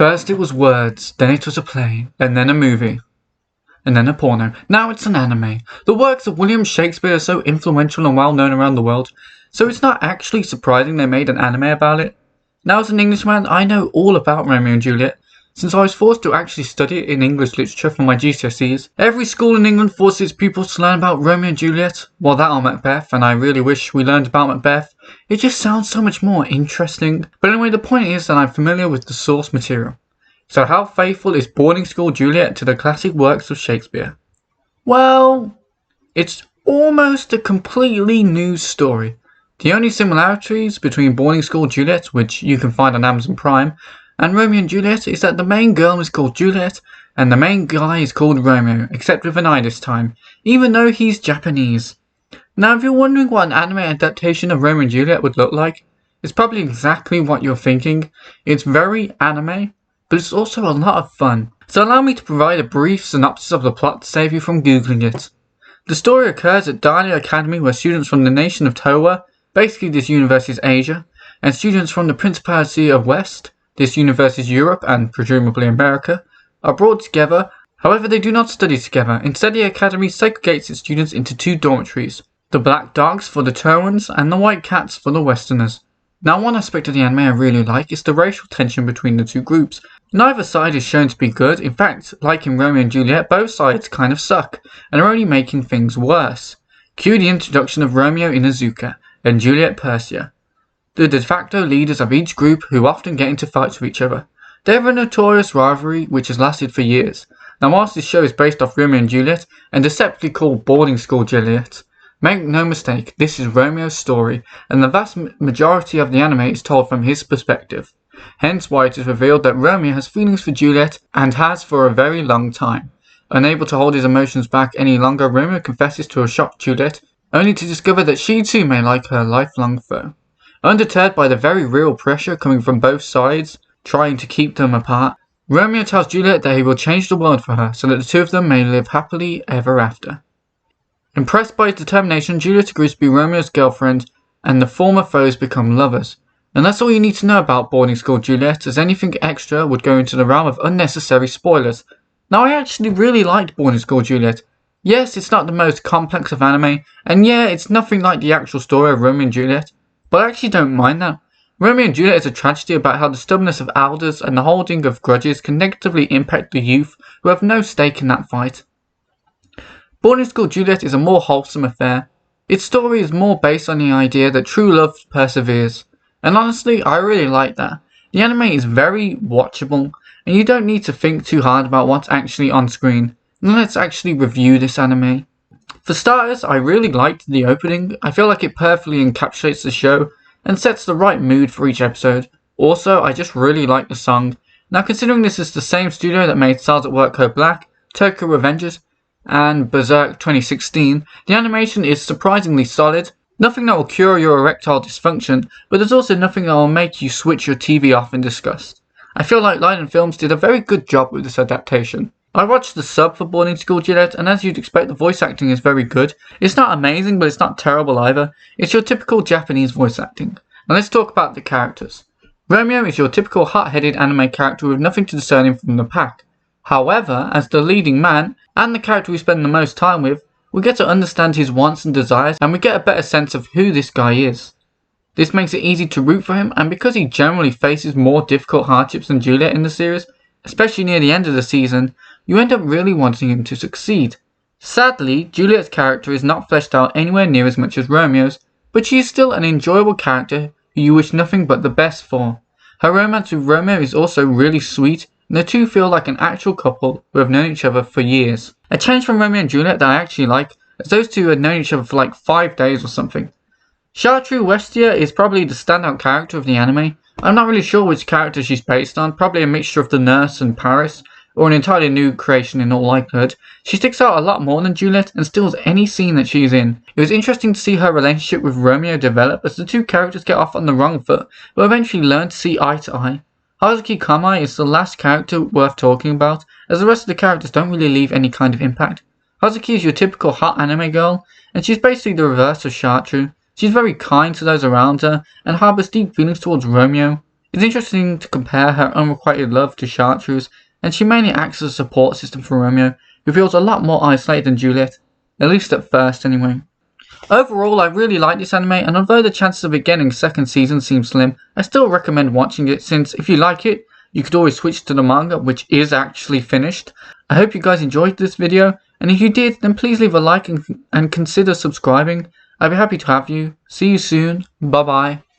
First it was words, then it was a play, and then a movie, and then a porno. Now it's an anime. The works of William Shakespeare are so influential and well known around the world, so it's not actually surprising they made an anime about it. Now as an Englishman, I know all about Romeo and Juliet, since I was forced to actually study it in English literature for my GCSEs. Every school in England forces its pupils to learn about Romeo and Juliet. Well, that or Macbeth, and I really wish we learned about Macbeth. It just sounds so much more interesting. But anyway, the point is that I'm familiar with the source material. So how faithful is boarding school Juliet to the classic works of Shakespeare? Well, it's almost a completely new story. The only similarities between boarding school Juliet, which you can find on Amazon Prime, and Romeo and Juliet is that the main girl is called Juliet and the main guy is called Romeo, except with an I this time, even though he's Japanese. Now if you're wondering what an anime adaptation of Romeo and Juliet would look like, it's probably exactly what you're thinking. It's very anime, but it's also a lot of fun. So allow me to provide a brief synopsis of the plot to save you from googling it. The story occurs at Dahlia Academy, where students from the nation of Towa, basically this universe is Asia, and students from the Principality of West, this universe is Europe and presumably America, are brought together. However, they do not study together. Instead, the academy segregates its students into two dormitories, the black dogs for the Towans and the white cats for the Westerners. Now one aspect of the anime I really like is the racial tension between the two groups. Neither side is shown to be good. In fact, like in Romeo and Juliet, both sides kind of suck and are only making things worse. Cue the introduction of Romeo in Azuka and Juliet Persia, the de facto leaders of each group who often get into fights with each other. They have a notorious rivalry which has lasted for years. Now whilst this show is based off Romeo and Juliet and deceptively called Boarding School Juliet, make no mistake, this is Romeo's story, and the vast majority of the anime is told from his perspective. Hence why it is revealed that Romeo has feelings for Juliet and has for a very long time. Unable to hold his emotions back any longer, Romeo confesses to a shocked Juliet, only to discover that she too may like her lifelong foe. Undeterred by the very real pressure coming from both sides, trying to keep them apart, Romeo tells Juliet that he will change the world for her so that the two of them may live happily ever after. Impressed by his determination, Juliet agrees to be Romeo's girlfriend, and the former foes become lovers. And that's all you need to know about Boarding School Juliet, as anything extra would go into the realm of unnecessary spoilers. Now I actually really liked Boarding School Juliet. Yes, it's not the most complex of anime, and yeah, it's nothing like the actual story of Romeo and Juliet, but I actually don't mind that. Romeo and Juliet is a tragedy about how the stubbornness of elders and the holding of grudges can negatively impact the youth who have no stake in that fight. Boarding School Juliet is a more wholesome affair. Its story is more based on the idea that true love perseveres. And honestly, I really like that. The anime is very watchable, and you don't need to think too hard about what's actually on screen. Now let's actually review this anime. For starters, I really liked the opening. I feel like it perfectly encapsulates the show and sets the right mood for each episode. Also, I just really like the song. Now considering this is the same studio that made Stars at Work Code Black, Tokyo Revengers, and Berserk 2016, the animation is surprisingly solid. Nothing that will cure your erectile dysfunction, but there's also nothing that will make you switch your TV off in disgust. I feel like Lion Films did a very good job with this adaptation. I watched the sub for Boarding School Juliet, and as you'd expect, the voice acting is very good. It's not amazing, but it's not terrible either. It's your typical Japanese voice acting. Now let's talk about the characters. Romeo is your typical hot-headed anime character with nothing to discern him from the pack. However, as the leading man, and the character we spend the most time with, we get to understand his wants and desires, and we get a better sense of who this guy is. This makes it easy to root for him, and because he generally faces more difficult hardships than Juliet in the series, especially near the end of the season, you end up really wanting him to succeed. Sadly, Juliet's character is not fleshed out anywhere near as much as Romeo's, but she is still an enjoyable character who you wish nothing but the best for. Her romance with Romeo is also really sweet, and the two feel like an actual couple who have known each other for years. A change from Romeo and Juliet that I actually like, as those two had known each other for like 5 days or something. Chartreux Westia is probably the standout character of the anime. I'm not really sure which character she's based on, probably a mixture of the nurse and Paris, or an entirely new creation in all likelihood. She sticks out a lot more than Juliet and steals any scene that she's in. It was interesting to see her relationship with Romeo develop as the two characters get off on the wrong foot, but eventually learn to see eye to eye. Hazuki Kamai is the last character worth talking about, as the rest of the characters don't really leave any kind of impact. Hazuki is your typical hot anime girl, and she's basically the reverse of Chartreux. She's very kind to those around her, and harbours deep feelings towards Romeo. It's interesting to compare her unrequited love to Chartreuse, and she mainly acts as a support system for Romeo, who feels a lot more isolated than Juliet, at least at first anyway. Overall, I really like this anime, and although the chances of it getting a second season seem slim, I still recommend watching it, since if you like it, you could always switch to the manga, which is actually finished. I hope you guys enjoyed this video, and if you did, then please leave a like and consider subscribing. I'd be happy to have you. See you soon. Bye bye.